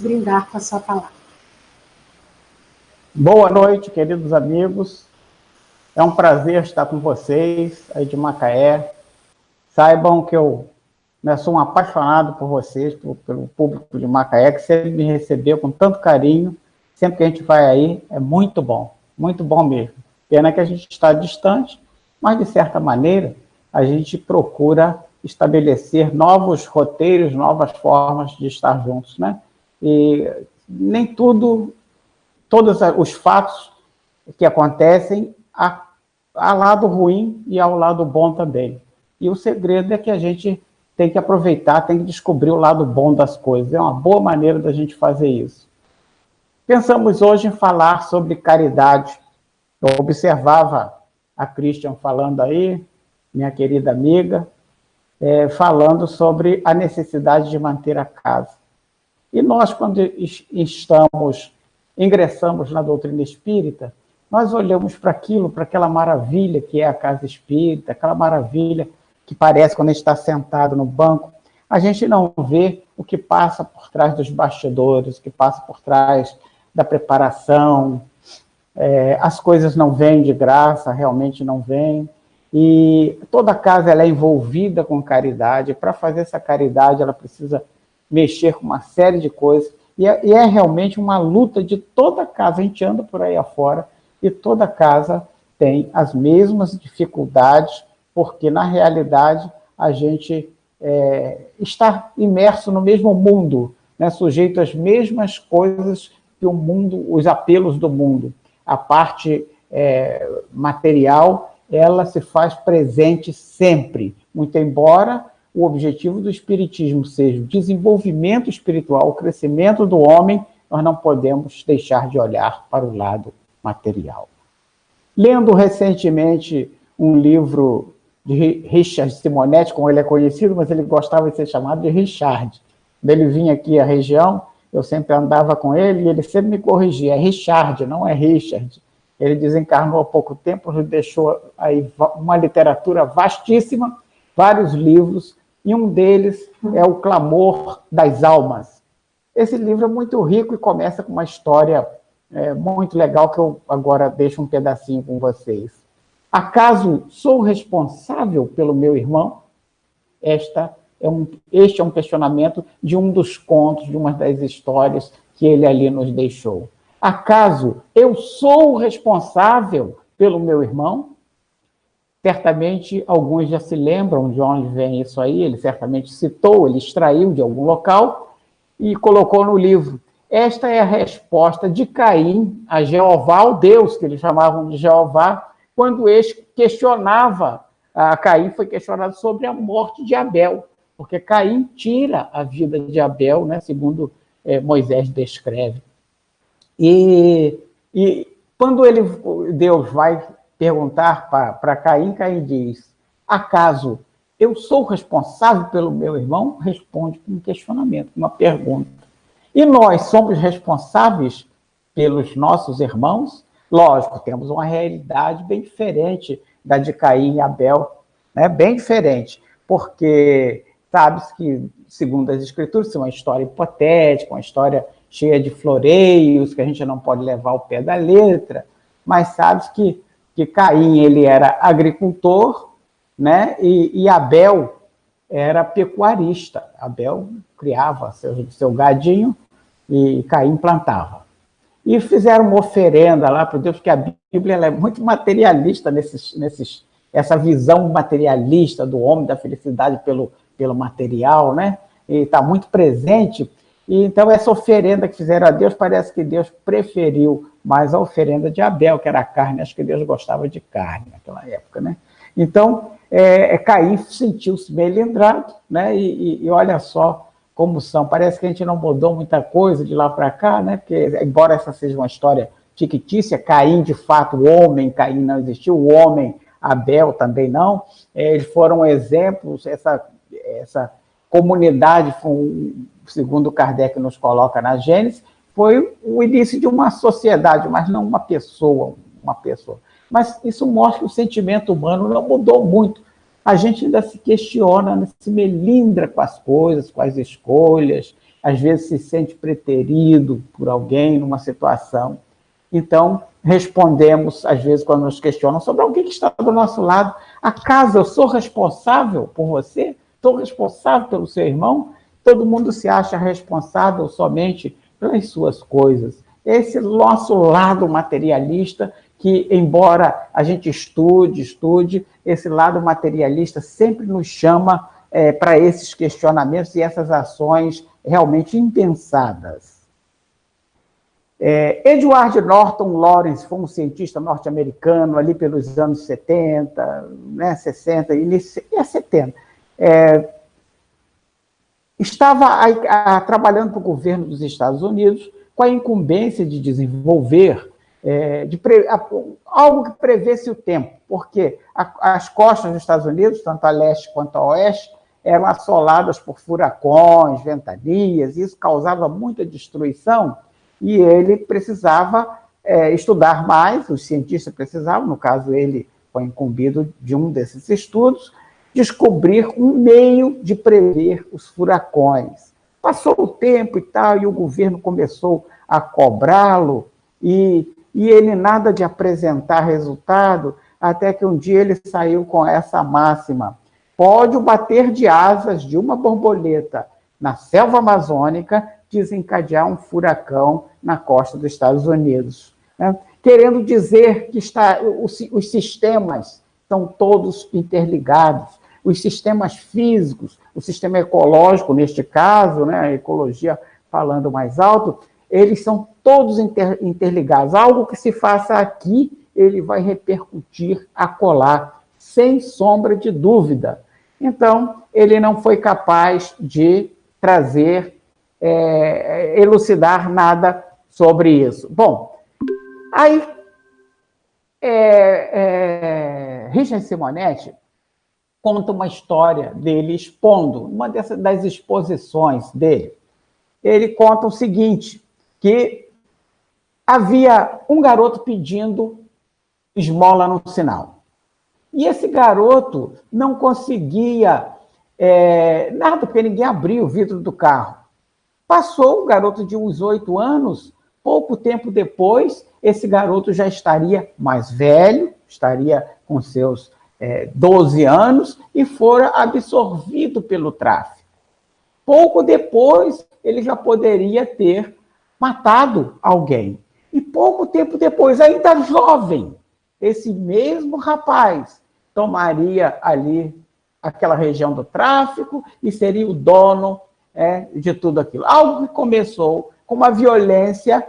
brindar com a sua palavra. Boa noite, queridos amigos. É um prazer estar com vocês aí de Macaé. Saibam que eu sou um apaixonado por vocês, pelo público de Macaé, que sempre me recebeu com tanto carinho. Sempre que a gente vai aí, é muito bom mesmo. Pena que a gente está distante, mas, de certa maneira, a gente procura estabelecer novos roteiros, novas formas de estar juntos, né? E nem todos os fatos que acontecem, há lado ruim e há o lado bom também. E o segredo é que a gente tem que aproveitar, tem que descobrir o lado bom das coisas. É uma boa maneira da gente fazer isso. Pensamos hoje em falar sobre caridade. Eu observava a Christian falando aí, minha querida amiga, falando sobre a necessidade de manter a casa. E nós, quando ingressamos na doutrina espírita, nós olhamos para aquilo, para aquela maravilha que é a casa espírita, aquela maravilha que parece quando a gente está sentado no banco. A gente não vê o que passa por trás dos bastidores, o que passa por trás da preparação. As coisas não vêm de graça, realmente não vêm. E toda casa ela é envolvida com caridade. Para fazer essa caridade, ela precisa mexer com uma série de coisas. E é realmente uma luta de toda casa. A gente anda por aí afora e toda casa tem as mesmas dificuldades, porque, na realidade, a gente está imerso no mesmo mundo, né, sujeito às mesmas coisas que o mundo, os apelos do mundo. A parte material, ela se faz presente sempre, muito embora o objetivo do Espiritismo seja o desenvolvimento espiritual, o crescimento do homem, nós não podemos deixar de olhar para o lado material. Lendo recentemente um livro de Richard Simonetti, como ele é conhecido, mas ele gostava de ser chamado de Richard. Quando ele vinha aqui à região, eu sempre andava com ele e ele sempre me corrigia, é Richard, não é Richard. Ele desencarnou há pouco tempo, nos deixou aí uma literatura vastíssima, vários livros, e um deles é O Clamor das Almas. Esse livro é muito rico e começa com uma história muito legal, que eu agora deixo um pedacinho com vocês. Acaso sou responsável pelo meu irmão? Este é um questionamento de um dos contos, de uma das histórias que ele ali nos deixou. Acaso eu sou responsável pelo meu irmão? Certamente alguns já se lembram de onde vem isso aí, ele certamente citou, ele extraiu de algum local e colocou no livro. Esta é a resposta de Caim a Jeová, o Deus que eles chamavam de Jeová, quando este questionava, Caim foi questionado sobre a morte de Abel, porque Caim tira a vida de Abel, né, segundo Moisés descreve. E quando Deus vai perguntar para Caim, Caim diz, acaso eu sou responsável pelo meu irmão? Responde com um questionamento, uma pergunta. E nós somos responsáveis pelos nossos irmãos? Lógico, temos uma realidade bem diferente da de Caim e Abel, né? Bem diferente, porque sabe-se que, segundo as Escrituras, isso é uma história hipotética, uma história cheia de floreios, que a gente não pode levar ao pé da letra, mas sabe-se que Caim ele era agricultor, né? E Abel era pecuarista. Abel criava seu gadinho e Caim plantava. E fizeram uma oferenda lá para Deus, porque a Bíblia ela é muito materialista, essa visão materialista do homem, da felicidade pelo material, né? E está muito presente. E então, essa oferenda que fizeram a Deus, parece que Deus preferiu mais a oferenda de Abel, que era a carne. Acho que Deus gostava de carne naquela época, né? Então, Caim sentiu-se melindrado, né? E olha só como são. Parece que a gente não mudou muita coisa de lá para cá, né? Porque, embora essa seja uma história fictícia, Caim, de fato, o homem, Caim não existiu, o homem, Abel também não. Eles foram exemplos, essa comunidade, segundo Kardec nos coloca na Gênesis, foi o início de uma sociedade, mas não uma pessoa. Mas isso mostra que o sentimento humano não mudou muito. A gente ainda se questiona, se melindra com as coisas, com as escolhas, às vezes se sente preterido por alguém numa situação. Então, respondemos, às vezes, quando nos questionam sobre alguém que está do nosso lado, acaso eu sou responsável por você? Sou responsável pelo seu irmão? Todo mundo se acha responsável somente pelas suas coisas. Esse nosso lado materialista, que, embora a gente estude, esse lado materialista sempre nos chama para esses questionamentos e essas ações realmente impensadas. Edward Norton Lawrence foi um cientista norte-americano ali pelos anos 70, né, 60 e 70. Estava trabalhando para o governo dos Estados Unidos com a incumbência de desenvolver algo que prevesse o tempo, porque as costas dos Estados Unidos, tanto a leste quanto a oeste, eram assoladas por furacões, ventanias, e isso causava muita destruição, e ele precisava estudar mais, os cientistas precisavam, no caso ele foi incumbido de um desses estudos, descobrir um meio de prever os furacões. Passou o tempo e tal, e o governo começou a cobrá-lo, e ele nada de apresentar resultado, até que um dia ele saiu com essa máxima: pode o bater de asas de uma borboleta na selva amazônica desencadear um furacão na costa dos Estados Unidos. Né? Querendo dizer que os sistemas estão todos interligados, os sistemas físicos, o sistema ecológico, neste caso, né, a ecologia falando mais alto, eles são todos interligados. Algo que se faça aqui, ele vai repercutir acolá, sem sombra de dúvida. Então, ele não foi capaz de trazer, elucidar nada sobre isso. Bom, aí, Richard Simonetti conta uma história dele expondo, uma das exposições dele. Ele conta o seguinte, que havia um garoto pedindo esmola no sinal. E esse garoto não conseguia nada, porque ninguém abriu o vidro do carro. Passou um garoto de uns 8 anos, pouco tempo depois, esse garoto já estaria mais velho, estaria com seus 12 anos, e fora absorvido pelo tráfico. Pouco depois, ele já poderia ter matado alguém. E pouco tempo depois, ainda jovem, esse mesmo rapaz tomaria ali aquela região do tráfico e seria o dono de tudo aquilo. Algo que começou com uma violência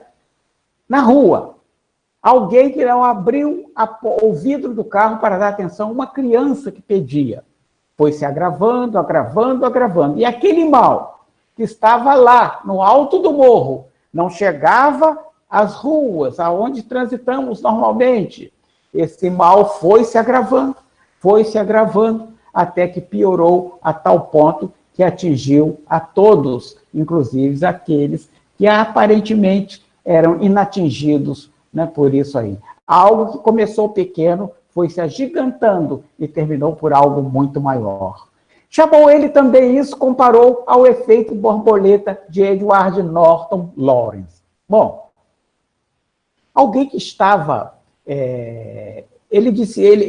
na rua. Alguém que não abriu o vidro do carro para dar atenção a uma criança que pedia. Foi se agravando, agravando, agravando. E aquele mal que estava lá, no alto do morro, não chegava às ruas, aonde transitamos normalmente. Esse mal foi se agravando, até que piorou a tal ponto que atingiu a todos, inclusive aqueles que aparentemente eram inatingidos, né, por isso aí. Algo que começou pequeno foi se agigantando e terminou por algo muito maior. Chamou ele também isso, comparou ao efeito borboleta de Edward Norton Lawrence. Bom, alguém que estava...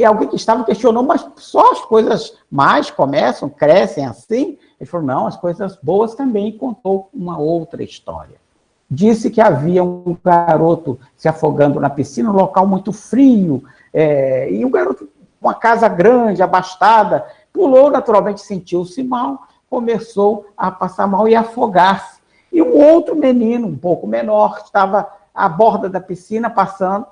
alguém que estava questionou, mas só as coisas mais começam, crescem assim? Ele falou, não, as coisas boas também, e contou uma outra história. Disse que havia um garoto se afogando na piscina, um local muito frio, e o garoto, uma casa grande, abastada, pulou, naturalmente sentiu-se mal, começou a passar mal e afogar-se. E um outro menino, um pouco menor, que estava à borda da piscina, passando,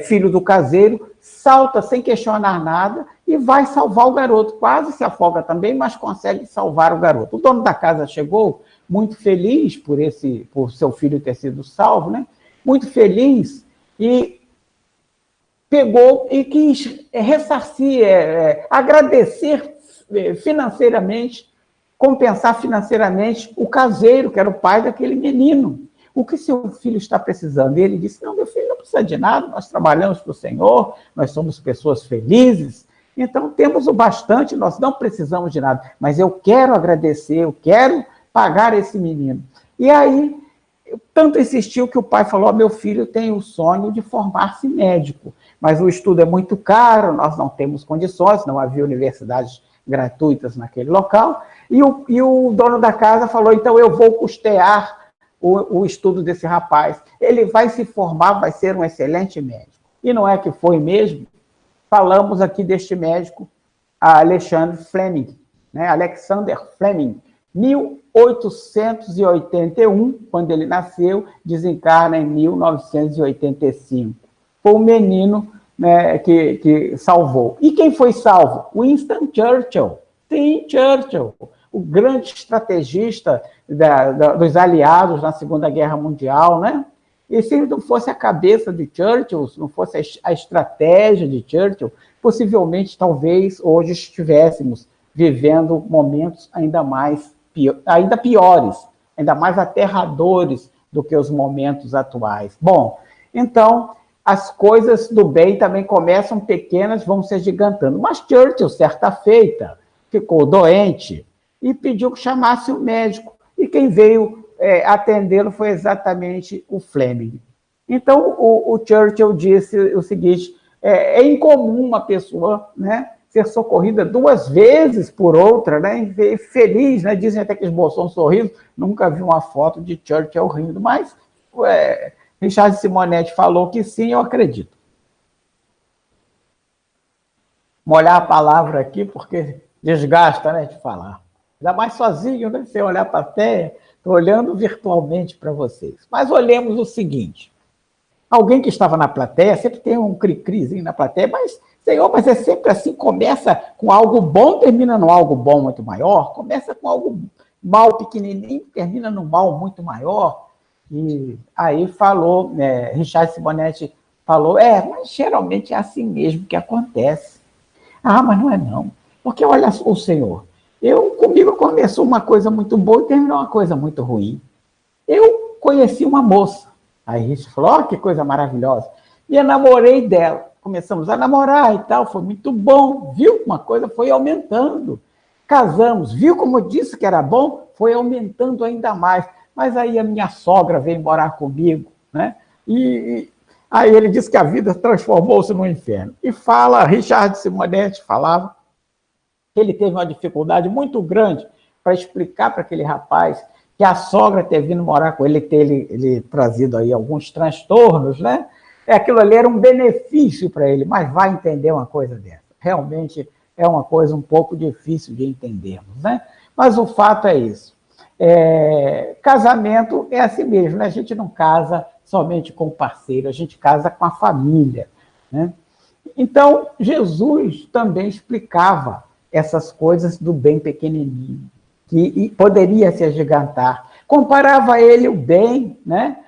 filho do caseiro, salta sem questionar nada e vai salvar o garoto. Quase se afoga também, mas consegue salvar o garoto. O dono da casa chegou muito feliz por seu filho ter sido salvo, né? Muito feliz, e pegou e quis ressarcir, agradecer financeiramente, compensar financeiramente o caseiro, que era o pai daquele menino. O que seu filho está precisando? E ele disse, não, meu filho não precisa de nada, nós trabalhamos para o Senhor, nós somos pessoas felizes, então temos o bastante, nós não precisamos de nada, mas eu quero agradecer, eu quero pagar esse menino. E aí, tanto insistiu que o pai falou, meu filho tem o sonho de formar-se médico, mas o estudo é muito caro, nós não temos condições, não havia universidades gratuitas naquele local, e o dono da casa falou, então eu vou custear o estudo desse rapaz, ele vai se formar, vai ser um excelente médico. E não é que foi mesmo? Falamos aqui deste médico, Alexander Fleming, né? Alexander Fleming, 1881, quando ele nasceu, desencarna em 1985. Foi o menino, né, que salvou. E quem foi salvo? Winston Churchill. Sim, Churchill, o grande estrategista dos aliados na Segunda Guerra Mundial, né? E se não fosse a cabeça de Churchill, se não fosse a estratégia de Churchill, possivelmente, talvez, hoje estivéssemos vivendo momentos ainda piores, ainda mais aterradores do que os momentos atuais. Bom, então, as coisas do bem também começam pequenas, vão se agigantando. Mas Churchill, certa feita, ficou doente e pediu que chamasse o médico. E quem veio atendê-lo foi exatamente o Fleming. Então, o Churchill disse o seguinte, é incomum uma pessoa, né, ser socorrida 2 vezes por outra, né, feliz, né, dizem até que esboçou um sorriso, nunca vi uma foto de Churchill rindo, mas Richard Simonetti falou que sim, eu acredito. Molhar a palavra aqui, porque desgasta, né, de falar. Ainda mais sozinho, né, sem olhar para a terra, estou olhando virtualmente para vocês. Mas olhemos o seguinte, alguém que estava na plateia, sempre tem um cri-crizinho na plateia, mas, Senhor, mas é sempre assim, começa com algo bom, termina num algo bom muito maior, começa com algo mal pequenininho, termina num mal muito maior. E aí falou, Richard Simonetti falou, mas geralmente é assim mesmo que acontece. Ah, mas não é não, porque olha o Senhor, comigo começou uma coisa muito boa e terminou uma coisa muito ruim. Eu conheci uma moça, aí Richard falou, que coisa maravilhosa, e eu namorei dela, começamos a namorar e tal, foi muito bom, viu? Uma coisa foi aumentando, casamos, viu como eu disse que era bom? Foi aumentando ainda mais, mas aí a minha sogra veio morar comigo, né? E aí ele disse que a vida transformou-se no inferno. E fala, Richard Simonetti falava, que ele teve uma dificuldade muito grande para explicar para aquele rapaz que a sogra ter vindo morar com ele, ter ele trazido aí alguns transtornos, né? Aquilo ali era um benefício para ele, mas vai entender uma coisa dessa. Realmente é uma coisa um pouco difícil de entendermos, né? Mas o fato é isso. Casamento é assim mesmo, né? A gente não casa somente com o parceiro, a gente casa com a família, né? Então, Jesus também explicava essas coisas do bem pequenininho, que poderia se agigantar. Comparava ele o bem, né?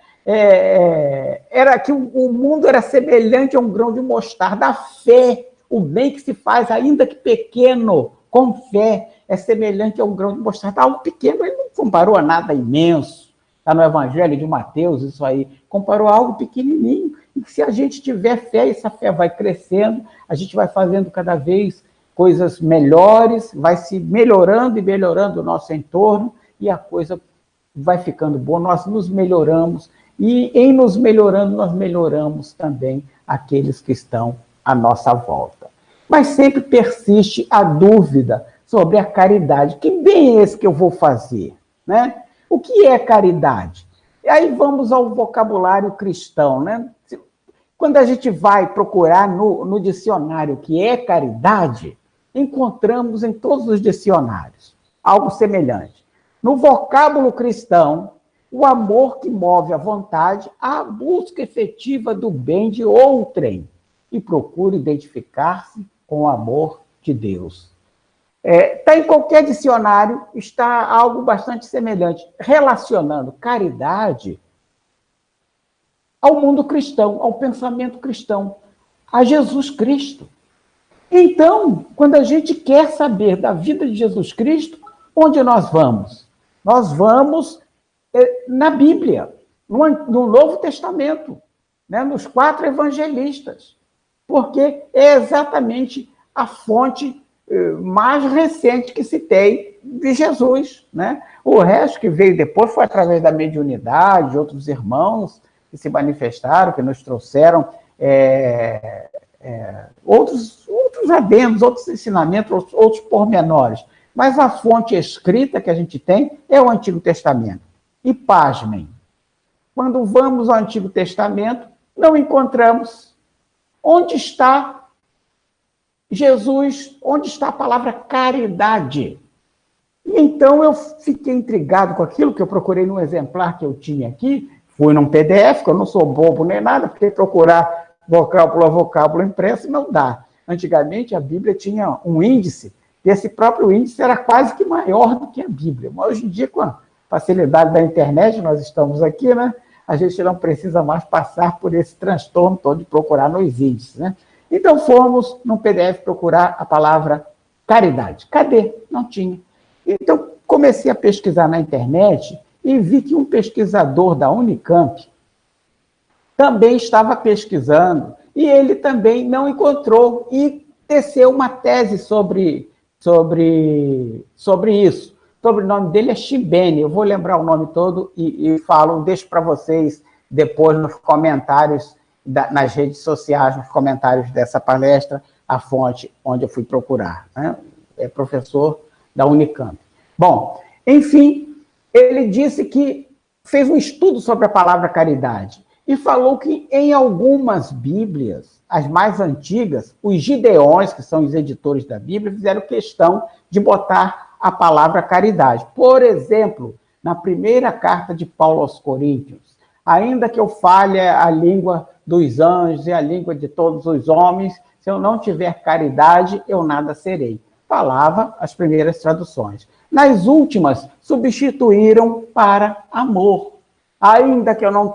Era que o mundo era semelhante a um grão de mostarda. A fé, o bem que se faz, ainda que pequeno, com fé, é semelhante a um grão de mostarda. Algo pequeno, ele não comparou a nada imenso. Está no Evangelho de Mateus, isso aí. Comparou a algo pequenininho. E que se a gente tiver fé, essa fé vai crescendo, a gente vai fazendo cada vez coisas melhores, vai se melhorando e melhorando o nosso entorno, e a coisa vai ficando boa, nós nos melhoramos, e em nos melhorando, nós melhoramos também aqueles que estão à nossa volta. Mas sempre persiste a dúvida sobre a caridade. Que bem é esse que eu vou fazer, né? O que é caridade? E aí vamos ao vocabulário cristão, né? Quando a gente vai procurar no dicionário o que é caridade, encontramos em todos os dicionários algo semelhante. No vocábulo cristão, o amor que move a vontade à busca efetiva do bem de outrem e procura identificar-se com o amor de Deus. Está em qualquer dicionário, está algo bastante semelhante, relacionando caridade ao mundo cristão, ao pensamento cristão, a Jesus Cristo. Então, quando a gente quer saber da vida de Jesus Cristo, onde nós vamos? Nós vamos na Bíblia, no Novo Testamento, né, nos 4 evangelistas, porque é exatamente a fonte mais recente que se tem de Jesus, né? O resto que veio depois foi através da mediunidade, de outros irmãos que se manifestaram, que nos trouxeram outros adendos, outros ensinamentos, outros pormenores. Mas a fonte escrita que a gente tem é o Antigo Testamento. E pasmem, quando vamos ao Antigo Testamento, não encontramos. Onde está Jesus? Onde está a palavra caridade? E então eu fiquei intrigado com aquilo que eu procurei num exemplar que eu tinha aqui, fui num PDF, que eu não sou bobo nem nada, porque procurar vocábulo a vocábulo impresso não dá. Antigamente a Bíblia tinha um índice, e esse próprio índice era quase que maior do que a Bíblia. Mas hoje em dia, com a facilidade da internet, nós estamos aqui, né? A gente não precisa mais passar por esse transtorno todo de procurar nos índices, né? Então fomos no PDF procurar a palavra caridade. Cadê? Não tinha. Então comecei a pesquisar na internet e vi que um pesquisador da Unicamp também estava pesquisando e ele também não encontrou e teceu uma tese sobre isso. O sobrenome dele é Chibene, eu vou lembrar o nome todo e falo, deixo para vocês depois nos comentários, nas redes sociais, nos comentários dessa palestra, a fonte onde eu fui procurar, né? É professor da Unicamp. Bom, enfim, ele disse que fez um estudo sobre a palavra caridade e falou que em algumas Bíblias, as mais antigas, os Gideões, que são os editores da Bíblia, fizeram questão de botar a palavra caridade. Por exemplo, na primeira carta de Paulo aos Coríntios, ainda que eu fale a língua dos anjos e a língua de todos os homens, se eu não tiver caridade, eu nada serei. Falava as primeiras traduções. Nas últimas, substituíram para amor. Ainda que eu não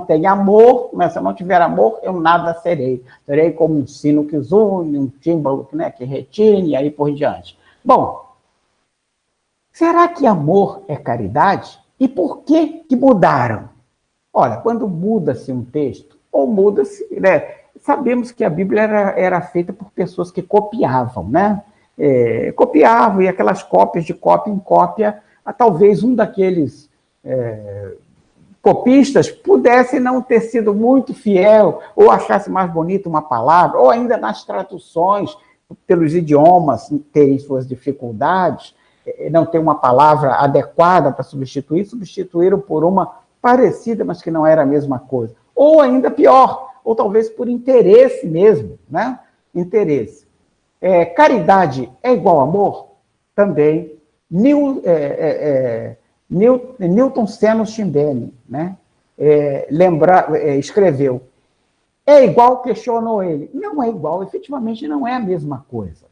tenha amor, mas se eu não tiver amor, eu nada serei. Serei como um sino que zune, um tímbalo, né, que retine, e aí por diante. Bom, será que amor é caridade? E por que mudaram? Olha, quando muda-se um texto, ou muda-se, né? Sabemos que a Bíblia era feita por pessoas que copiavam, né? Copiavam, e aquelas cópias de cópia em cópia, talvez um daqueles copistas pudesse não ter sido muito fiel, ou achasse mais bonita uma palavra, ou ainda nas traduções, pelos idiomas terem suas dificuldades, não ter uma palavra adequada para substituir, substituíram por uma parecida, mas que não era a mesma coisa. Ou ainda pior, ou talvez por interesse mesmo, né? Interesse. Caridade é igual a amor? Também. Newton Seno Chibene, né? Escreveu. É igual, questionou ele. Não é igual, efetivamente não é a mesma coisa.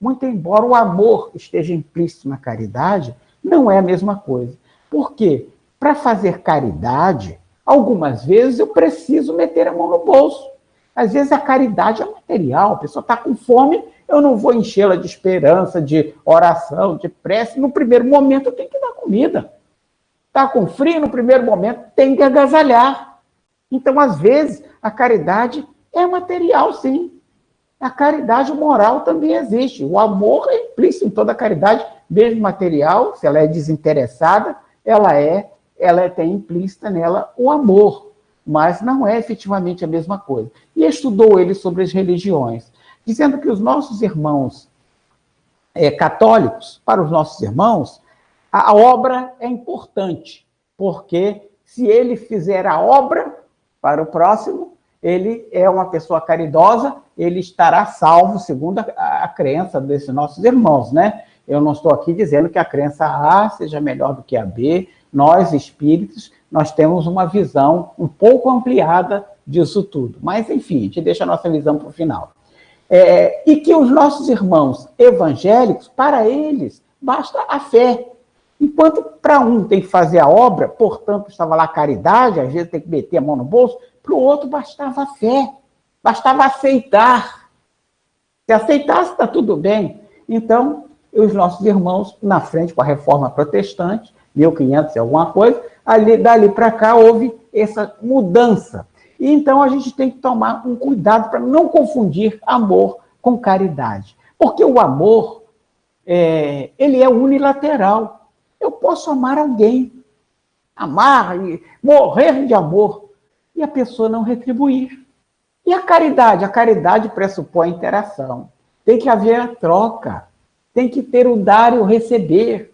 Muito embora o amor esteja implícito na caridade, não é a mesma coisa. Por quê? Para fazer caridade, algumas vezes eu preciso meter a mão no bolso. Às vezes a caridade é material, a pessoa está com fome, eu não vou enchê-la de esperança, de oração, de prece. No primeiro momento eu tenho que dar comida. Está com frio, no primeiro momento tem que agasalhar. Então, às vezes, a caridade é material, sim. A caridade moral também existe. O amor é implícito em toda a caridade, mesmo material, se ela é desinteressada, ela tem implícita nela o amor, mas não é efetivamente a mesma coisa. E estudou ele sobre as religiões, dizendo que os nossos irmãos católicos, para os nossos irmãos, a obra é importante, porque se ele fizer a obra para o próximo, ele é uma pessoa caridosa, ele estará salvo, segundo a crença desses nossos irmãos, né? Eu não estou aqui dizendo que a crença A seja melhor do que a B. Nós, espíritos, nós temos uma visão um pouco ampliada disso tudo. Mas, enfim, a gente deixa a nossa visão para o final. E que os nossos irmãos evangélicos, para eles, basta a fé. Enquanto para um tem que fazer a obra, portanto, estava lá a caridade, às vezes tem que meter a mão no bolso, para o outro bastava a fé, bastava aceitar. Se aceitasse, está tudo bem. Então, os nossos irmãos, na frente com a Reforma Protestante, 1500 e alguma coisa, dali para cá houve essa mudança. E então a gente tem que tomar um cuidado para não confundir amor com caridade. Porque o amor ele é unilateral. Eu posso amar alguém, amar e morrer de amor, e a pessoa não retribuir. E a caridade? A caridade pressupõe interação. Tem que haver a troca. Tem que ter o dar e o receber.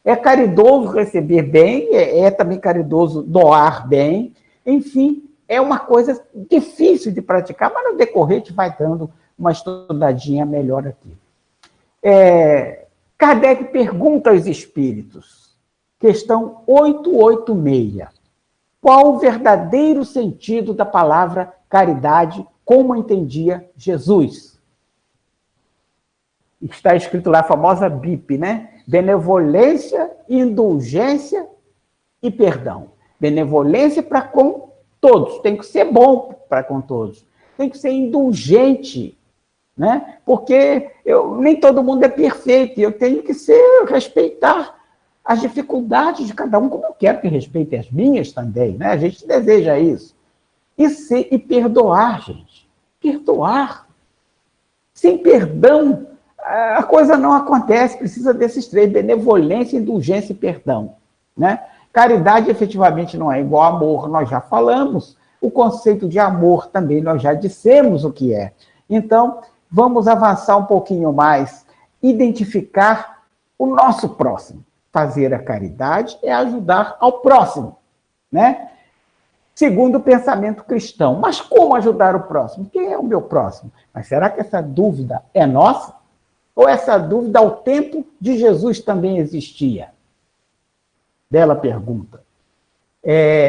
É caridoso receber bem, é também caridoso doar bem. Enfim, é uma coisa difícil de praticar, mas no decorrer a gente vai dando uma estudadinha melhor aqui. Kardec pergunta aos espíritos, questão 886. Qual o verdadeiro sentido da palavra caridade, como entendia Jesus? Está escrito lá a famosa BIP, né? Benevolência, indulgência e perdão. Benevolência para com todos, tem que ser bom para com todos. Tem que ser indulgente, né? Porque nem todo mundo é perfeito, e eu tenho que respeitar as dificuldades de cada um, como eu quero que respeite as minhas também, né? A gente deseja isso. E perdoar, gente. Perdoar. Sem perdão, a coisa não acontece, precisa desses três: benevolência, indulgência e perdão, né? Caridade efetivamente não é igual a amor, nós já falamos. O conceito de amor também nós já dissemos o que é. Então, vamos avançar um pouquinho mais, identificar o nosso próximo. Fazer a caridade é ajudar ao próximo, né? Segundo o pensamento cristão. Mas como ajudar o próximo? Quem é o meu próximo? Mas será que essa dúvida é nossa? Ou essa dúvida ao tempo de Jesus também existia? Bela pergunta.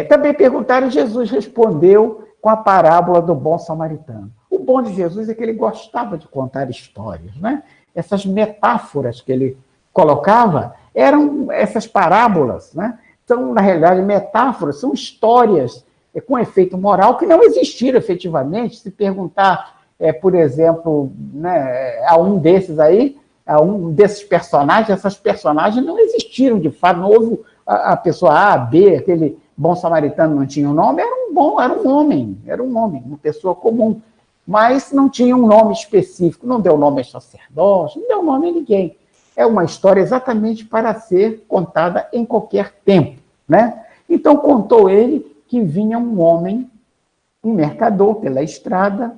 Também perguntaram e Jesus respondeu com a parábola do bom samaritano. O bom de Jesus é que ele gostava de contar histórias, né? Essas metáforas que ele colocava eram essas parábolas, né? São, na realidade, metáforas, são histórias com efeito moral que não existiram efetivamente. Se perguntar, por exemplo, né, a um desses aí, a um desses personagens, essas personagens não existiram de fato, não houve a pessoa A, B, aquele bom samaritano não tinha um nome, era um homem, uma pessoa comum, mas não tinha um nome específico, não deu nome a sacerdote, não deu nome a ninguém. É uma história exatamente para ser contada em qualquer tempo, né? Então, contou ele que vinha um homem, um mercador, pela estrada,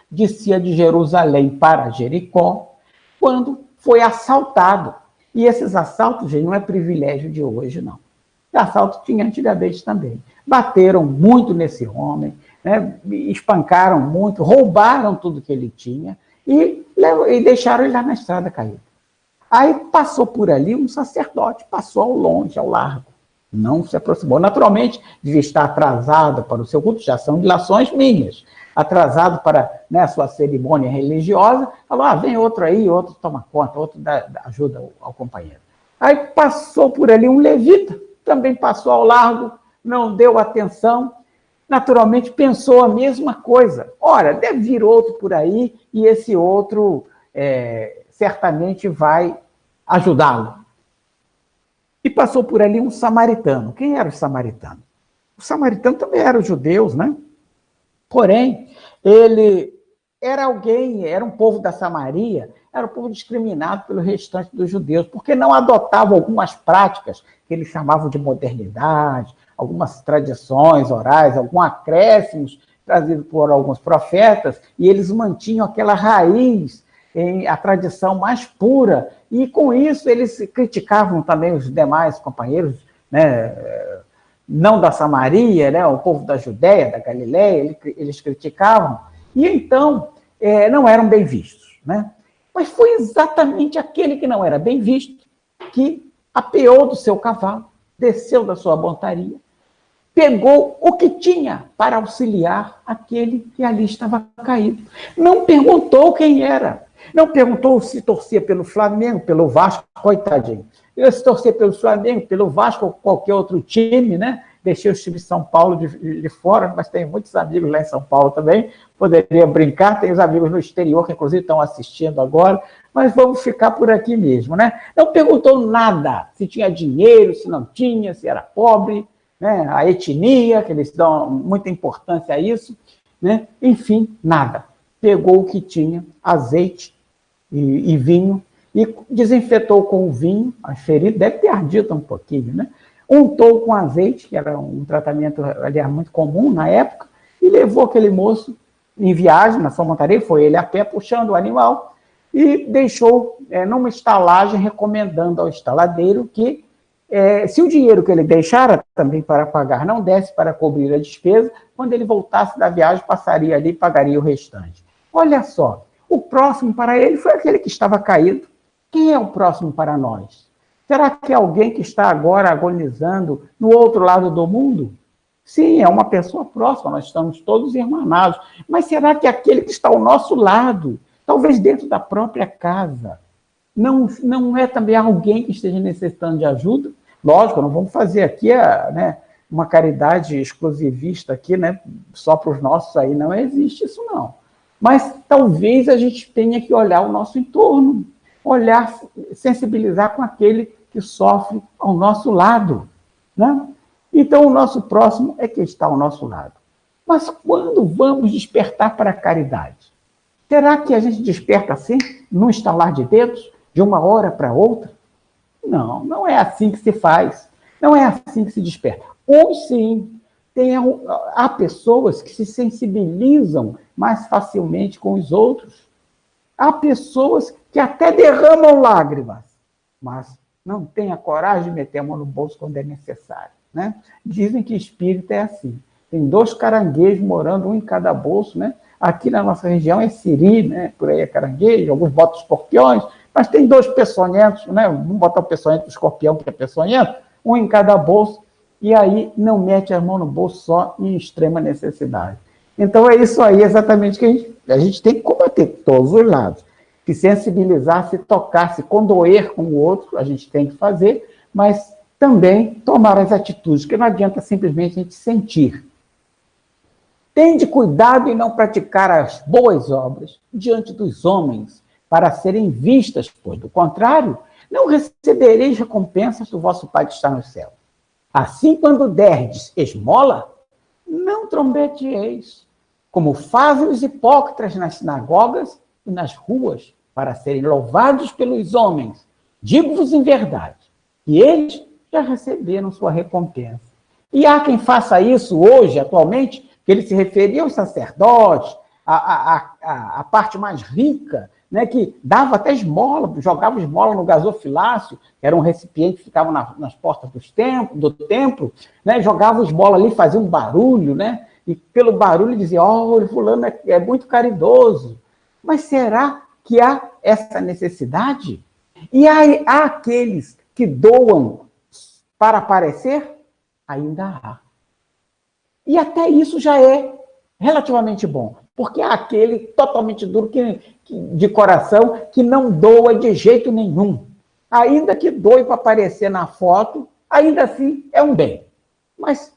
descia de Jerusalém para Jericó, quando foi assaltado. E esses assaltos, gente, não é privilégio de hoje, não. Assalto tinha antigamente também. Bateram muito nesse homem, né? Espancaram muito, roubaram tudo que ele tinha e deixaram ele lá na estrada caído. Aí passou por ali um sacerdote, passou ao longe, ao largo, não se aproximou. Naturalmente, devia estar atrasado para o seu culto, já são dilações minhas. Atrasado para, né, a sua cerimônia religiosa, falou, vem outro aí, outro toma conta, outro dá ajuda ao companheiro. Aí passou por ali um levita, também passou ao largo, não deu atenção, naturalmente pensou a mesma coisa. Ora, deve vir outro por aí, e esse outro certamente vai ajudá-lo. E passou por ali um samaritano. Quem era o samaritano? O samaritano também era os judeus, né? Porém, ele era um povo da Samaria, era um povo discriminado pelo restante dos judeus, porque não adotavam algumas práticas que eles chamavam de modernidade, algumas tradições orais, alguns acréscimos trazidos por alguns profetas, e eles mantinham aquela raiz, a tradição mais pura, e com isso eles criticavam também os demais companheiros, né, não da Samaria, né, o povo da Judéia, da Galiléia, eles criticavam, e então não eram bem vistos, né? Mas foi exatamente aquele que não era bem visto que apeou do seu cavalo, desceu da sua montaria, pegou o que tinha para auxiliar aquele que ali estava caído. Não perguntou quem era, não perguntou se torcia pelo Flamengo, pelo Vasco, coitadinho. Eu se torcer pelo Flamengo, pelo Vasco ou qualquer outro time, né? Deixei o time de São Paulo de fora, mas tenho muitos amigos lá em São Paulo também, poderia brincar, tenho os amigos no exterior que inclusive estão assistindo agora, mas vamos ficar por aqui mesmo, né? Não perguntou nada, se tinha dinheiro, se não tinha, se era pobre, né? A etnia, que eles dão muita importância a isso, né? Enfim, nada. Pegou o que tinha, azeite e vinho, e desinfetou com o vinho, a ferida deve ter ardido um pouquinho, né? Untou com azeite, que era um tratamento, aliás, muito comum na época, e levou aquele moço em viagem na sua montaria, foi ele a pé puxando o animal, e deixou numa estalagem, recomendando ao estaladeiro que, se o dinheiro que ele deixara também para pagar não desse para cobrir a despesa, quando ele voltasse da viagem, passaria ali e pagaria o restante. Olha só, o próximo para ele foi aquele que estava caído. Quem é o próximo para nós? Será que é alguém que está agora agonizando no outro lado do mundo? Sim, é uma pessoa próxima, nós estamos todos irmanados. Mas será que aquele que está ao nosso lado, talvez dentro da própria casa, não é também alguém que esteja necessitando de ajuda? Lógico, não vamos fazer aqui uma caridade exclusivista aqui, né, só para os nossos aí, não existe isso não. Mas talvez a gente tenha que olhar o nosso entorno, olhar, sensibilizar com aquele que sofre ao nosso lado, né? Então, o nosso próximo é quem está ao nosso lado. Mas quando vamos despertar para a caridade? Será que a gente desperta assim, num estalar de dedos, de uma hora para outra? Não, não é assim que se faz. Não é assim que se desperta. Ou sim, há pessoas que se sensibilizam mais facilmente com os outros. Há pessoas que até derramam lágrimas, mas não têm a coragem de meter a mão no bolso quando é necessário, né? Dizem que espírito é assim. Tem 2 caranguejos morando, um em cada bolso, né? Aqui na nossa região é siri, né? Por aí é caranguejo, alguns botam escorpiões, mas tem 2 peçonhentos, né? Vamos botar o peçonhento do escorpião, que é peçonhento, um em cada bolso, e aí não mete a mão no bolso só em extrema necessidade. Então é isso aí exatamente que a gente tem que combater todos os lados. Se sensibilizar, se tocar, se condoer com o outro, a gente tem que fazer, mas também tomar as atitudes, porque não adianta simplesmente a gente sentir. Tende cuidado em não praticar as boas obras diante dos homens, para serem vistas, pois, do contrário, não recebereis recompensas do vosso Pai que está no céu. Assim, quando derdes esmola, não trombeteis, como fazem os hipócritas nas sinagogas e nas ruas, para serem louvados pelos homens. Digo-vos em verdade, que eles já receberam sua recompensa. E há quem faça isso hoje, atualmente, que ele se referia aos sacerdotes, a parte mais rica, né, que dava até esmola, jogava esmola no gasofilácio, que era um recipiente que ficava nas portas do templo, né, jogava esmola ali, fazia um barulho, né, e pelo barulho dizia, o fulano é muito caridoso. Mas será que há essa necessidade? E há aqueles que doam para aparecer? Ainda há. E até isso já é relativamente bom, porque há aquele totalmente duro de coração que não doa de jeito nenhum. Ainda que doe para aparecer na foto, ainda assim é um bem. Mas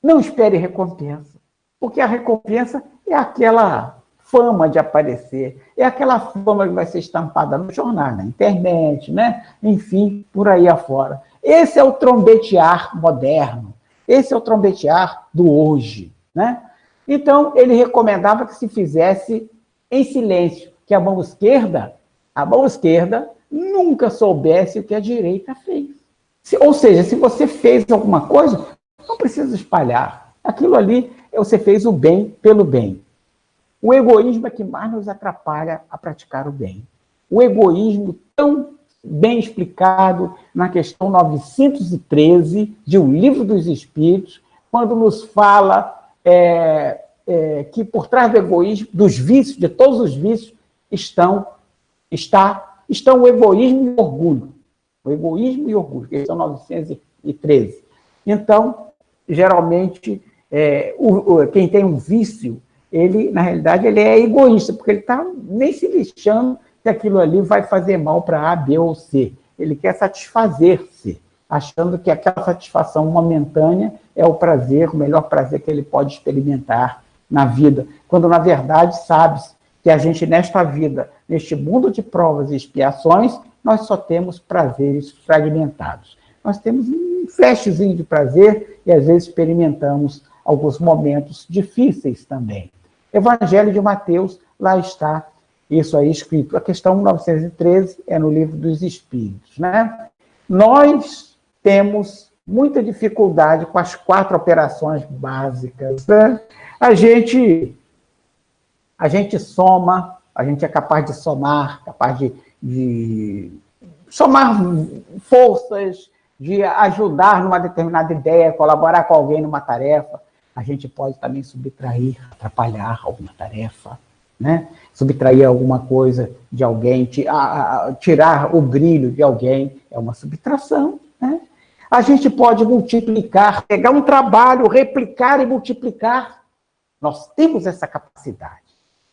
não espere recompensa, porque a recompensa é aquela fama de aparecer, é aquela fama que vai ser estampada no jornal, na internet, né? Enfim, por aí afora. Esse é o trombetear moderno, esse é o trombetear do hoje, né? Então, ele recomendava que se fizesse em silêncio, que a mão esquerda nunca soubesse o que a direita fez. Ou seja, se você fez alguma coisa, não precisa espalhar. Aquilo ali, você fez o bem pelo bem. O egoísmo é que mais nos atrapalha a praticar o bem. O egoísmo tão bem explicado na questão 913 de O Livro dos Espíritos, quando nos fala que por trás do egoísmo, dos vícios, de todos os vícios, estão o egoísmo e o orgulho. O egoísmo e o orgulho, questão 913. Então, geralmente, quem tem um vício, ele, na realidade, ele é egoísta, porque ele está nem se lixando que aquilo ali vai fazer mal para A, B ou C. Ele quer satisfazer-se, achando que aquela satisfação momentânea é o prazer, o melhor prazer que ele pode experimentar na vida. Quando, na verdade, sabe-se que a gente, nesta vida, neste mundo de provas e expiações, nós só temos prazeres fragmentados. Nós temos um flashzinho de prazer e, às vezes, experimentamos alguns momentos difíceis também. Evangelho de Mateus, lá está isso aí escrito. A questão 913 é no Livro dos Espíritos, né? Nós temos muita dificuldade com as 4 operações básicas, né? A gente soma, a gente é capaz de somar, capaz de somar forças, de ajudar numa determinada ideia, colaborar com alguém numa tarefa. A gente pode também subtrair, atrapalhar alguma tarefa, né? Subtrair alguma coisa de alguém, tirar o brilho de alguém, é uma subtração, né? A gente pode multiplicar, pegar um trabalho, replicar e multiplicar. Nós temos essa capacidade,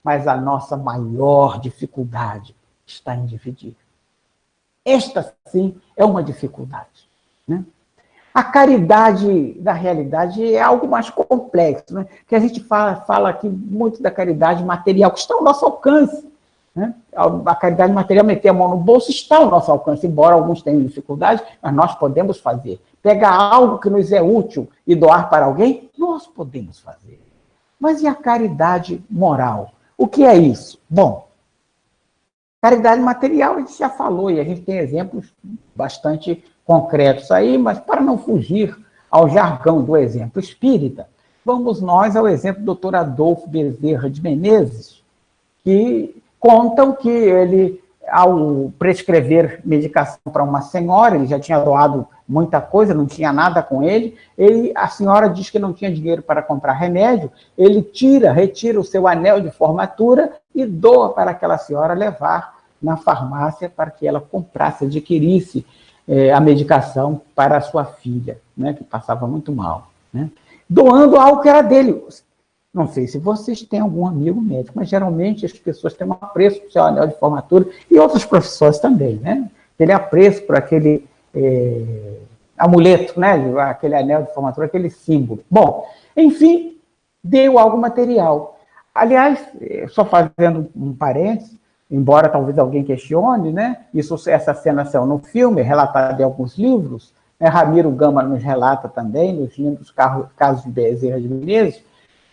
mas a nossa maior dificuldade está em dividir. Esta, sim, é uma dificuldade, né? A caridade, na realidade, é algo mais complexo, né? Que a gente fala aqui muito da caridade material, que está ao nosso alcance, né? A caridade material, meter a mão no bolso, está ao nosso alcance, embora alguns tenham dificuldade, mas nós podemos fazer. Pegar algo que nos é útil e doar para alguém, nós podemos fazer. Mas e a caridade moral? O que é isso? Bom, caridade material a gente já falou, e a gente tem exemplos bastante concretos aí, mas para não fugir ao jargão do exemplo espírita, vamos nós ao exemplo do Dr. Adolfo Bezerra de Menezes, que contam que ele, ao prescrever medicação para uma senhora, ele já tinha doado muita coisa, não tinha nada com ele, a senhora diz que não tinha dinheiro para comprar remédio, ele retira o seu anel de formatura e doa para aquela senhora levar na farmácia para que ela comprasse, adquirisse a medicação para a sua filha, né, que passava muito mal, né, doando algo que era dele. Não sei se vocês têm algum amigo médico, mas geralmente as pessoas têm um apreço por seu anel de formatura e outras profissões também, né? Aquele apreço por aquele amuleto, né? Aquele anel de formatura, aquele símbolo. Bom, enfim, deu algo material. Aliás, só fazendo um parênteses, embora talvez alguém questione, né? Essa cena saiu no filme, relatada em alguns livros, né? Ramiro Gama nos relata também, nos lindos casos de Bezerra de Menezes.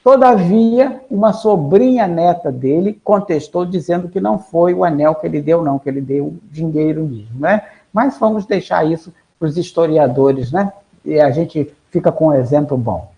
Todavia, uma sobrinha neta dele contestou, dizendo que não foi o anel que ele deu, não, que ele deu dinheiro mesmo, né? Mas vamos deixar isso para os historiadores, né? E a gente fica com um exemplo bom.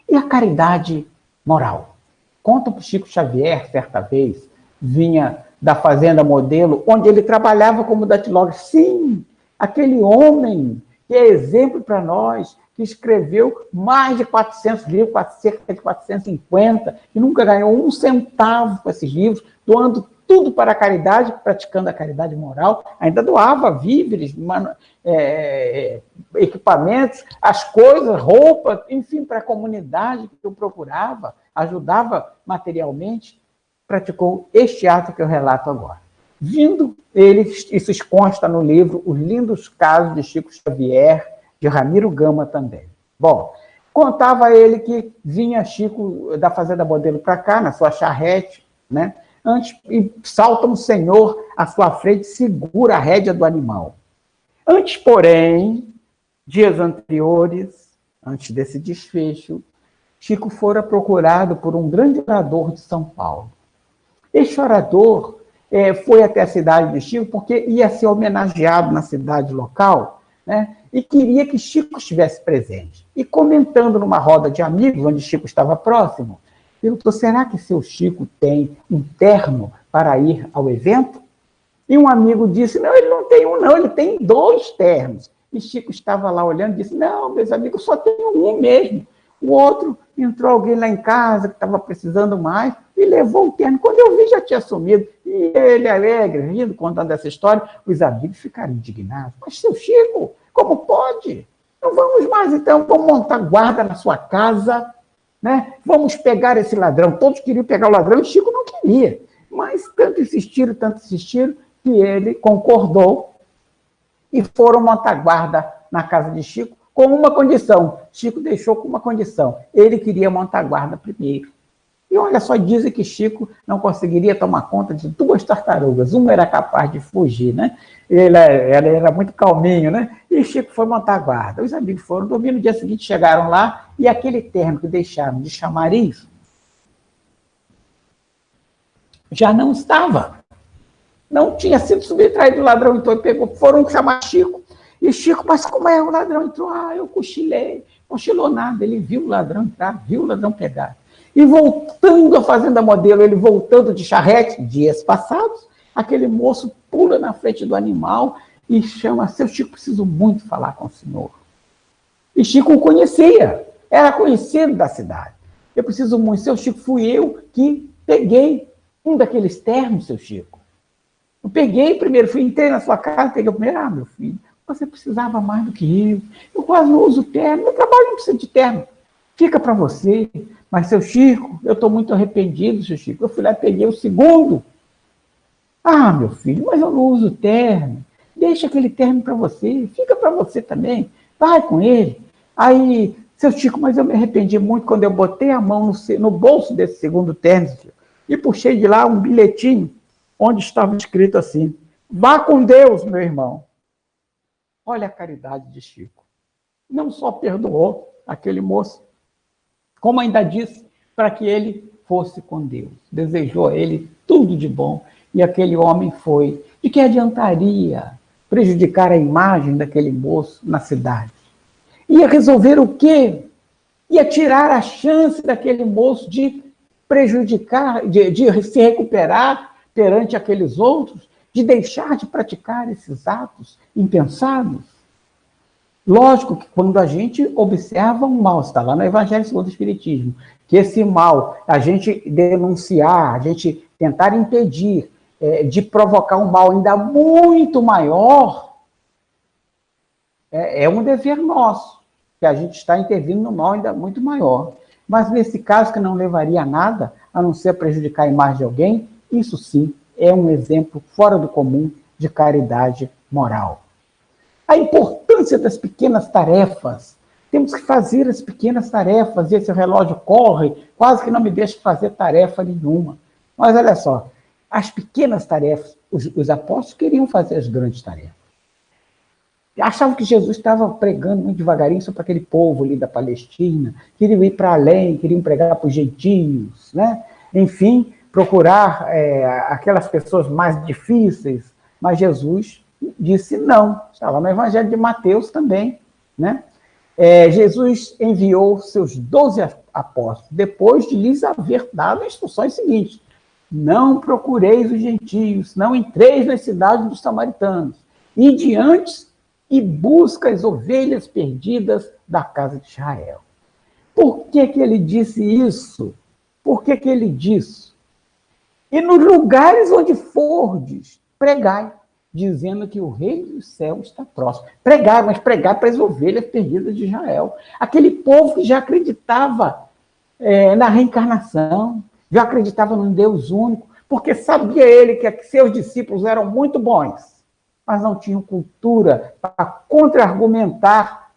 E a caridade moral? Conta para o Chico Xavier, certa vez, vinha da Fazenda Modelo, onde ele trabalhava como datilógrafo. Sim, aquele homem que é exemplo para nós, que escreveu mais de 400 livros, cerca de 450, e nunca ganhou um centavo com esses livros, doando tudo para a caridade, praticando a caridade moral, ainda doava víveres, equipamentos, as coisas, roupas, enfim, para a comunidade que eu procurava, ajudava materialmente, praticou este ato que eu relato agora. Vindo ele, isso consta no livro Os Lindos Casos de Chico Xavier, de Ramiro Gama também. Bom, contava ele que vinha Chico da Fazenda Modelo para cá, na sua charrete, né? E salta um senhor à sua frente e segura a rédea do animal. Antes, porém, dias anteriores, antes desse desfecho, Chico fora procurado por um grande orador de São Paulo. Este orador foi até a cidade de Chico porque ia ser homenageado na cidade local, né? E queria que Chico estivesse presente. E comentando numa roda de amigos, onde Chico estava próximo, perguntou, será que seu Chico tem um terno para ir ao evento? E um amigo disse, não, ele não tem um não, ele tem 2 ternos. E Chico estava lá olhando e disse, não, meus amigos, só tenho um mesmo. O outro, entrou alguém lá em casa que estava precisando mais e levou o terno. Quando eu vi, já tinha sumido. E ele, alegre, rindo, contando essa história, os amigos ficaram indignados. Mas, seu Chico, como pode? Não vamos mais, então, vamos montar guarda na sua casa, né? Vamos pegar esse ladrão. Todos queriam pegar o ladrão e Chico não queria. Mas tanto insistiram, que ele concordou e foram montar guarda na casa de Chico com uma condição. Chico deixou com uma condição. Ele queria montar guarda primeiro. E olha só, dizem que Chico não conseguiria tomar conta de 2 tartarugas. Uma era capaz de fugir, né? Ele era muito calminho, né? E Chico foi montar guarda. Os amigos foram dormir, no dia seguinte chegaram lá e aquele terno que deixaram de chamariz já não estava. não tinha sido subtraído o ladrão, então ele pegou, foram chamar Chico. E Chico, mas como é o ladrão entrou? Ah, eu cochilei. Cochilou nada, ele viu o ladrão entrar, viu o ladrão pegar. E voltando à Fazenda Modelo, ele voltando de charrete, dias passados, aquele moço pula na frente do animal e chama, seu Chico, preciso muito falar com o senhor. E Chico o conhecia, era conhecido da cidade. Eu preciso muito, seu Chico, fui eu que peguei um daqueles ternos, seu Chico. Eu peguei primeiro, entrei na sua casa, peguei o primeiro, meu filho, você precisava mais do que eu quase não uso terno, meu trabalho não precisa de terno, fica para você. Mas, seu Chico, eu estou muito arrependido, seu Chico, eu fui lá e peguei o segundo. Ah, meu filho, mas eu não uso terno, deixa aquele terno para você, fica para você também, vai com ele. Aí, seu Chico, mas eu me arrependi muito quando eu botei a mão no bolso desse segundo terno, e puxei de lá um bilhetinho, onde estava escrito assim, vá com Deus, meu irmão. Olha a caridade de Chico. Não só perdoou aquele moço, como ainda disse para que ele fosse com Deus. Desejou a ele tudo de bom. E aquele homem foi. De que adiantaria prejudicar a imagem daquele moço na cidade? Ia resolver o quê? Ia tirar a chance daquele moço de prejudicar, de se recuperar perante aqueles outros, de deixar de praticar esses atos impensados. Lógico que quando a gente observa um mal, está lá no Evangelho segundo o Espiritismo, que esse mal, a gente denunciar, a gente tentar impedir de provocar um mal ainda muito maior, é um dever nosso, que a gente está intervindo no mal ainda muito maior. Mas nesse caso, que não levaria a nada, a não ser prejudicar a imagem de alguém, isso sim é um exemplo fora do comum de caridade moral. A importância das pequenas tarefas. Temos que fazer as pequenas tarefas, e esse relógio corre, quase que não me deixa fazer tarefa nenhuma. Mas olha só, as pequenas tarefas, os apóstolos queriam fazer as grandes tarefas. Achavam que Jesus estava pregando muito devagarinho só para aquele povo ali da Palestina, queriam ir para além, queriam pregar para os gentios, né? Enfim, procurar aquelas pessoas mais difíceis, mas Jesus disse não. Está lá no Evangelho de Mateus também, né? Jesus enviou seus 12 apóstolos, depois de lhes haver dado as instruções seguintes: não procureis os gentios, não entreis nas cidades dos samaritanos, e diante e busca as ovelhas perdidas da casa de Israel. Por que ele disse isso? Por que ele disse? E nos lugares onde fordes, pregai, dizendo que o reino do céu está próximo. Pregai, mas pregai para as ovelhas perdidas de Israel. Aquele povo que já acreditava na reencarnação, já acreditava num Deus único, porque sabia ele que seus discípulos eram muito bons, mas não tinham cultura para contra-argumentar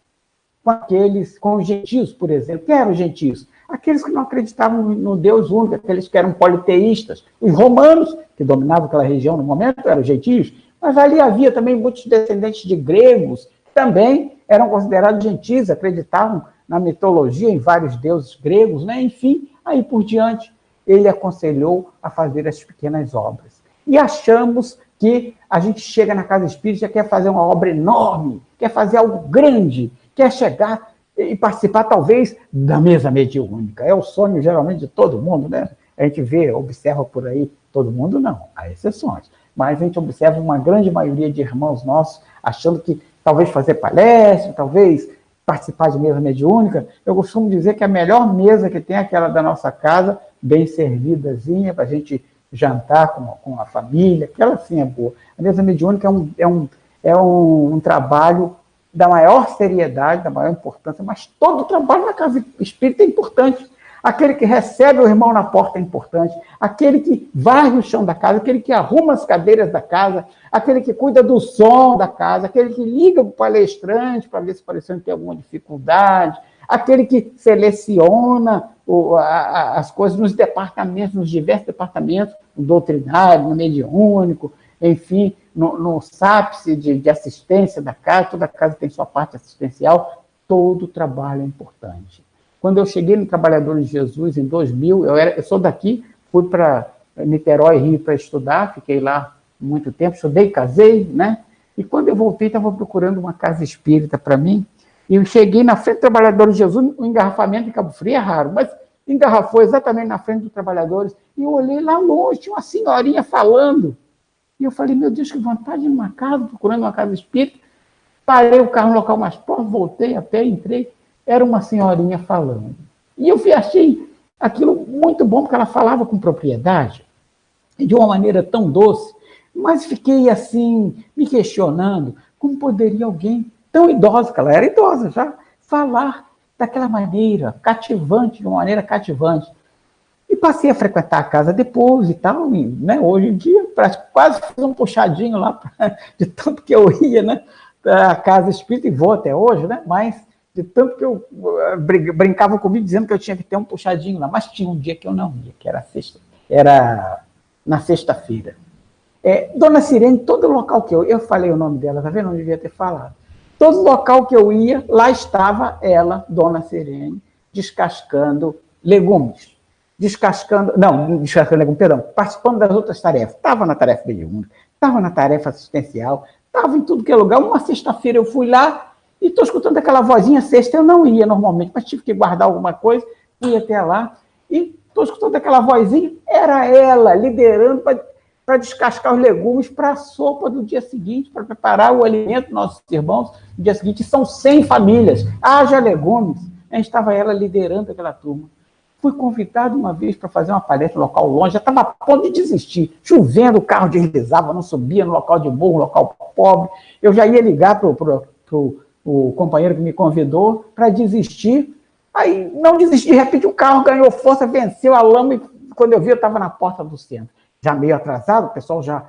com os gentios, por exemplo. Quem eram os gentios? Aqueles que não acreditavam no Deus único, aqueles que eram politeístas. Os romanos, que dominavam aquela região no momento, eram os gentios, mas ali havia também muitos descendentes de gregos, que também eram considerados gentios, acreditavam na mitologia, em vários deuses gregos, né? Enfim, aí por diante, ele aconselhou a fazer as pequenas obras. E achamos que a gente chega na casa espírita e quer fazer uma obra enorme, quer fazer algo grande, quer chegar e participar, talvez, da mesa mediúnica. É o sonho, geralmente, de todo mundo, né? A gente vê, observa por aí, todo mundo não, há exceções. Mas a gente observa uma grande maioria de irmãos nossos achando que talvez fazer palestra, talvez participar de mesa mediúnica. Eu costumo dizer que a melhor mesa que tem é aquela da nossa casa, bem servidazinha, para a gente jantar com a família, aquela sim é boa. A mesa mediúnica é um trabalho da maior seriedade, da maior importância, mas todo trabalho na casa espírita é importante. Aquele que recebe o irmão na porta é importante, aquele que varre o chão da casa, aquele que arruma as cadeiras da casa, aquele que cuida do som da casa, aquele que liga para o palestrante para ver se o palestrante tem alguma dificuldade, aquele que seleciona as coisas nos departamentos, nos diversos departamentos, no doutrinário, no mediúnico, enfim, no SAPS de assistência da casa, toda casa tem sua parte assistencial, todo trabalho é importante. Quando eu cheguei no Trabalhadores de Jesus, em 2000, eu sou daqui, fui para Niterói, Rio, para estudar, fiquei lá muito tempo, estudei, casei, né? E quando eu voltei, estava procurando uma casa espírita para mim, e eu cheguei na frente do Trabalhadores de Jesus, o engarrafamento em Cabo Frio é raro, mas engarrafou exatamente na frente dos Trabalhadores, e eu olhei lá longe, tinha uma senhorinha falando, e eu falei, meu Deus, que vontade de uma casa, procurando uma casa espírita, parei o carro no local mais próximo, voltei a pé, entrei, era uma senhorinha falando. E eu achei aquilo muito bom, porque ela falava com propriedade, de uma maneira tão doce, mas fiquei assim, me questionando, como poderia alguém tão idosa, que ela era idosa já, falar daquela maneira, cativante, de uma maneira cativante. E passei a frequentar a casa depois e tal, e, né, hoje em dia, quase fiz um puxadinho lá, de tanto que eu ia, né, a casa espírita, e vou até hoje, né, mas de tanto que eu brincava comigo dizendo que eu tinha que ter um puxadinho lá, mas tinha um dia que eu não ia, que era na sexta-feira. Dona Sirene, todo local que eu falei o nome dela, tá vendo? Não devia ter falado. Todo local que eu ia, lá estava ela, Dona Sirene, descascando legumes. Descascando legumes, perdão, participando das outras tarefas. Estava na tarefa mediúnica, estava na tarefa assistencial, estava em tudo que é lugar. Uma sexta-feira eu fui lá e estou escutando aquela vozinha. Sexta eu não ia normalmente, mas tive que guardar alguma coisa, fui até lá e estou escutando aquela vozinha. Era ela liderando para descascar os legumes para a sopa do dia seguinte, para preparar o alimento dos nossos irmãos no dia seguinte. São 100 famílias, haja legumes. Estava ela liderando aquela turma. Fui convidado uma vez para fazer uma palestra no local longe, já estava a ponto de desistir. Chovendo, o carro deslizava, não subia no local de morro, local pobre. Eu já ia ligar para o companheiro que me convidou para desistir. Aí não desisti, de repente o carro ganhou força, venceu a lama, e quando eu vi, eu estava na porta do centro. Já meio atrasado, o pessoal já...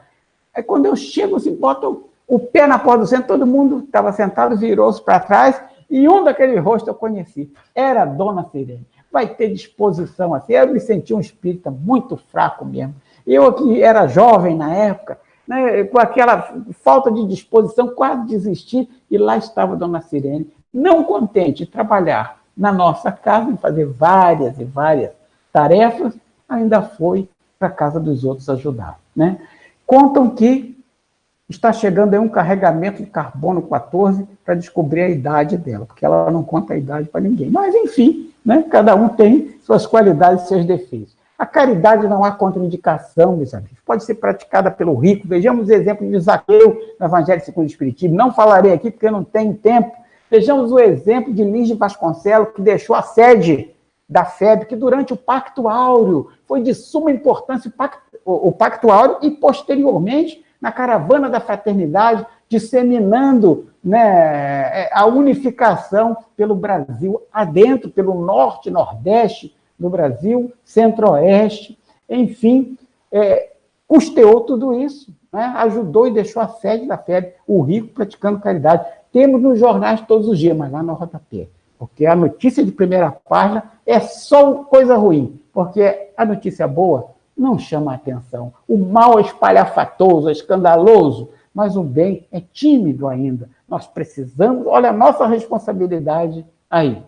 Aí quando eu chego, assim, boto o pé na porta do centro, todo mundo estava sentado, virou-se para trás, e um daquele rosto eu conheci. Era a Dona Sirene. Vai ter disposição assim. Eu me senti um espírita muito fraco mesmo. Eu, que era jovem na época, né, com aquela falta de disposição, quase desisti, e lá estava a Dona Sirene, não contente de trabalhar na nossa casa, em fazer várias e várias tarefas, ainda foi para a casa dos outros ajudar. Né? Contam que está chegando aí um carregamento de carbono 14 para descobrir a idade dela, porque ela não conta a idade para ninguém. Mas, enfim, né? Cada um tem suas qualidades e seus defeitos. A caridade não há contraindicação, meus amigos. Pode ser praticada pelo rico. Vejamos o exemplo de Zaqueu no Evangelho segundo o Espiritismo. Não falarei aqui porque não tenho tempo. Vejamos o exemplo de Lins de Vasconcelos, que deixou a sede da FEB, que durante o Pacto Áureo foi de suma importância o Pacto Áureo, e posteriormente na Caravana da Fraternidade, disseminando, né, a unificação pelo Brasil adentro, pelo norte, nordeste do Brasil, centro-oeste, enfim, custeou tudo isso, né, ajudou e deixou a sede da FEB, o rico praticando caridade. Temos nos jornais todos os dias, mas lá no rodapé, porque a notícia de primeira página é só coisa ruim, porque a notícia boa não chama a atenção. O mal é espalhafatoso, é escandaloso, mas o bem é tímido ainda. Nós precisamos, olha a nossa responsabilidade aí.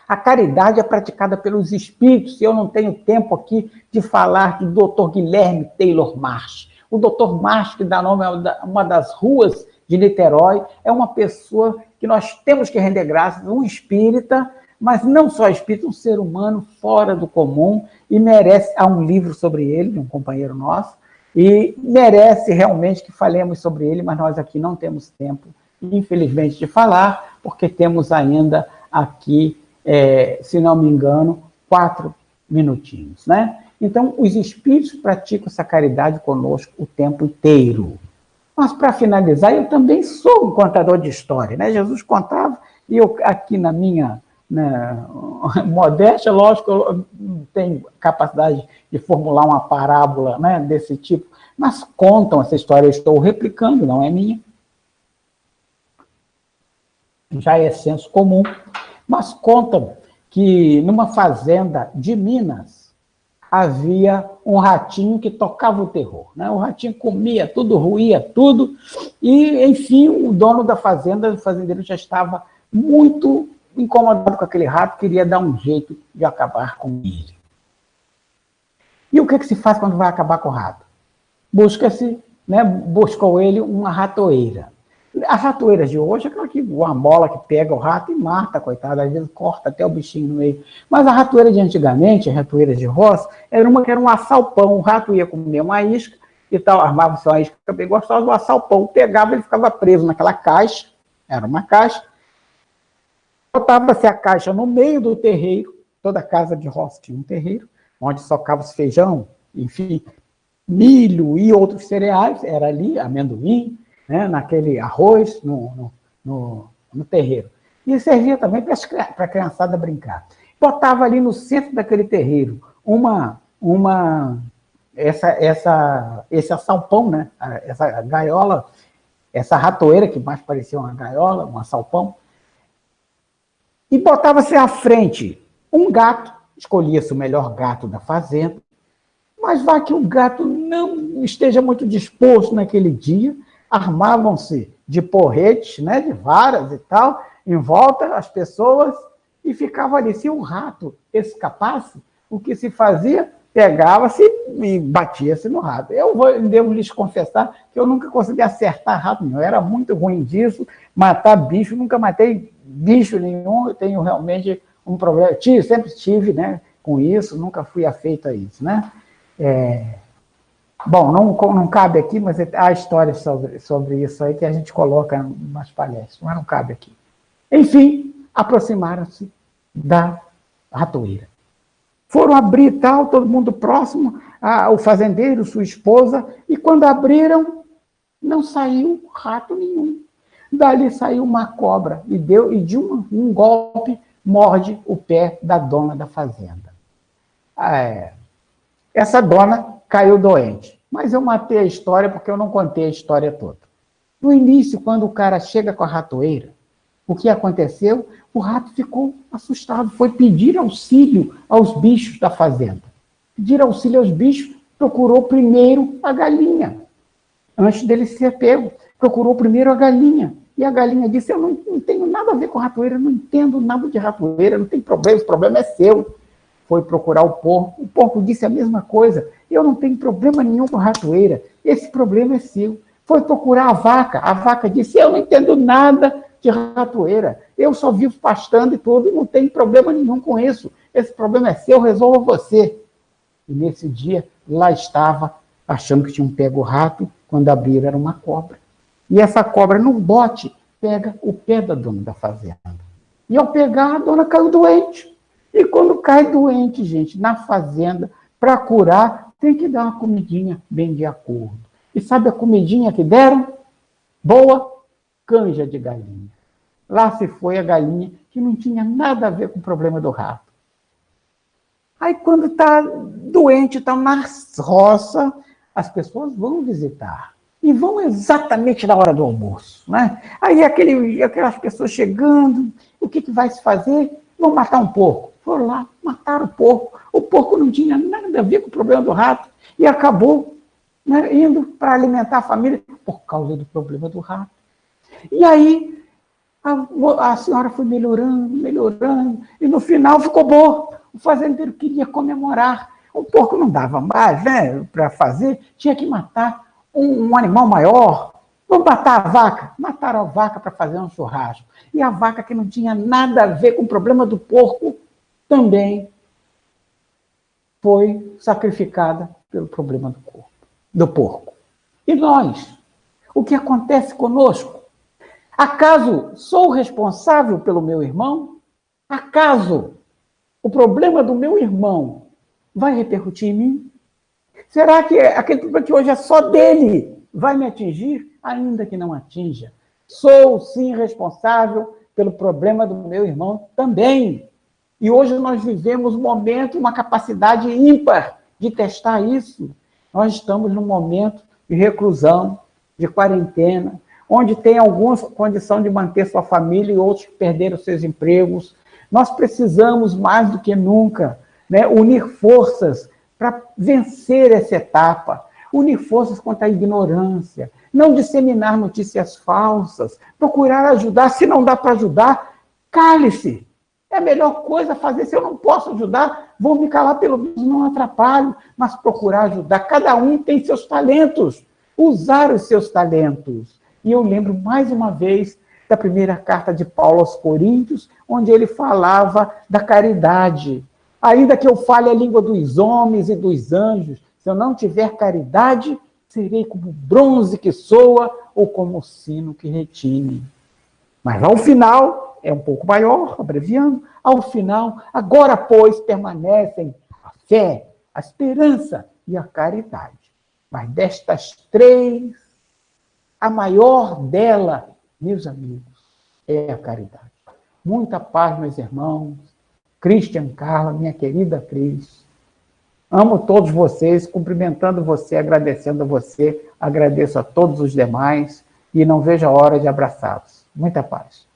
A caridade é praticada pelos espíritos, e eu não tenho tempo aqui de falar de Dr. Guilherme Taylor Marsh. O Dr. Marsh, que dá nome a uma das ruas de Niterói, é uma pessoa que nós temos que render graças, um espírita, mas não só espírita, um ser humano fora do comum, e merece, há um livro sobre ele, de um companheiro nosso, e merece realmente que falemos sobre ele, mas nós aqui não temos tempo, infelizmente, de falar, porque temos ainda aqui, se não me engano, 4 minutinhos, né? Então, os espíritos praticam essa caridade conosco o tempo inteiro. Mas, para finalizar, eu também sou um contador de história, né? Jesus contava, e eu aqui na minha modéstia, lógico, eu não tenho capacidade de formular uma parábola, né, desse tipo, mas contam essa história, eu estou replicando, não é minha. Já é senso comum, mas contam que numa fazenda de Minas havia um ratinho que tocava o terror, né? O ratinho comia tudo, roía tudo, e, enfim, o dono da fazenda, o fazendeiro, já estava muito incomodado com aquele rato, queria dar um jeito de acabar com ele. E o que se faz quando vai acabar com o rato? busca-se, né, buscou ele uma ratoeira. As ratoeiras de hoje é aquela que uma bola que pega o rato e mata, coitado, às vezes corta até o bichinho no meio. Mas a ratoeira de antigamente, a ratoeira de roça, era uma que era um assalpão. O rato ia comer uma isca e tal, armava-se uma isca bem gostosa, o assalpão pegava, ele ficava preso naquela caixa, era uma caixa, botava-se a caixa no meio do terreiro, toda casa de roça tinha um terreiro, onde socava-se feijão, enfim, milho e outros cereais, era ali, amendoim, né, naquele arroz, no terreiro. E servia também para a criançada brincar. Botava ali no centro daquele terreiro esse assalpão, né, essa gaiola, essa ratoeira, que mais parecia uma gaiola, um assalpão, e botava-se à frente um gato, escolhia-se o melhor gato da fazenda, mas vai que o gato não esteja muito disposto naquele dia, armavam-se de porretes, né, de varas e tal, em volta as pessoas, e ficava ali. Se o rato escapasse, o que se fazia? Pegava-se e batia-se no rato. Devo lhes confessar que eu nunca consegui acertar rato nenhum, eu era muito ruim disso, matar bicho, nunca matei bicho nenhum, eu tenho realmente um problema, sempre tive, né, com isso, nunca fui afeito a isso, né? Bom, não cabe aqui, mas há história sobre isso aí que a gente coloca nas palestras, mas não cabe aqui. Enfim, aproximaram-se da ratoeira. Foram abrir tal, todo mundo próximo, o fazendeiro, sua esposa, e quando abriram, não saiu rato nenhum. Dali saiu uma cobra e de um golpe morde o pé da dona da fazenda. Essa dona caiu doente, mas eu matei a história porque eu não contei a história toda. No início, quando o cara chega com a ratoeira, o que aconteceu? O rato ficou assustado, foi pedir auxílio aos bichos da fazenda. Pedir auxílio aos bichos, procurou primeiro a galinha, antes dele ser pego. Procurou primeiro a galinha. E a galinha disse, eu não tenho nada a ver com ratoeira, não entendo nada de ratoeira, não tem problema, o problema é seu. Foi procurar o porco disse a mesma coisa, eu não tenho problema nenhum com ratoeira, esse problema é seu. Foi procurar a vaca disse, eu não entendo nada de ratoeira, eu só vivo pastando e tudo, não tem problema nenhum com isso, esse problema é seu, resolva você. E nesse dia, lá estava, achando que tinham pego o rato, quando abriram era uma cobra. E essa cobra, num bote, pega o pé da dona da fazenda. E ao pegar, a dona caiu doente. E quando cai doente, gente, na fazenda, para curar, tem que dar uma comidinha bem de acordo. E sabe a comidinha que deram? Boa, canja de galinha. Lá se foi a galinha, que não tinha nada a ver com o problema do rato. Aí quando está doente, está na roça, as pessoas vão visitar. E vão exatamente na hora do almoço, né? Aí aquelas pessoas chegando, o que vai se fazer? Vão matar um porco. Foram lá, mataram o porco não tinha nada a ver com o problema do rato, e acabou, né, indo para alimentar a família por causa do problema do rato. E aí a senhora foi melhorando, e no final ficou boa. O fazendeiro queria comemorar. O porco não dava mais, né, para fazer, tinha que matar um animal maior. Vamos matar a vaca. Mataram a vaca para fazer um churrasco. E a vaca, que não tinha nada a ver com o problema do porco, também foi sacrificada pelo problema do porco. E nós? O que acontece conosco? Acaso sou responsável pelo meu irmão? Acaso o problema do meu irmão vai repercutir em mim? Será que aquele problema que hoje é só dele vai me atingir? Ainda que não atinja. Sou, sim, responsável pelo problema do meu irmão também. E hoje nós vivemos um momento, uma capacidade ímpar de testar isso. Nós estamos num momento de reclusão, de quarentena, onde tem alguns condição de manter sua família e outros perderam seus empregos. Nós precisamos, mais do que nunca, né, unir forças para vencer essa etapa, unir forças contra a ignorância, não disseminar notícias falsas, procurar ajudar. Se não dá para ajudar, cale-se. É a melhor coisa a fazer. Se eu não posso ajudar, vou me calar, pelo menos não atrapalho, mas procurar ajudar. Cada um tem seus talentos. Usar os seus talentos. E eu lembro mais uma vez da primeira carta de Paulo aos Coríntios, onde ele falava da caridade. Ainda que eu fale a língua dos homens e dos anjos, se eu não tiver caridade, serei como bronze que soa ou como sino que retine. Mas ao final, é um pouco maior, abreviando, ao final, agora, pois, permanecem a fé, a esperança e a caridade. Mas destas três, a maior dela, meus amigos, é a caridade. Muita paz, meus irmãos. Christian, Carla, minha querida Cris. Amo todos vocês, cumprimentando você, agradecendo a você, agradeço a todos os demais e não vejo a hora de abraçá-los. Muita paz.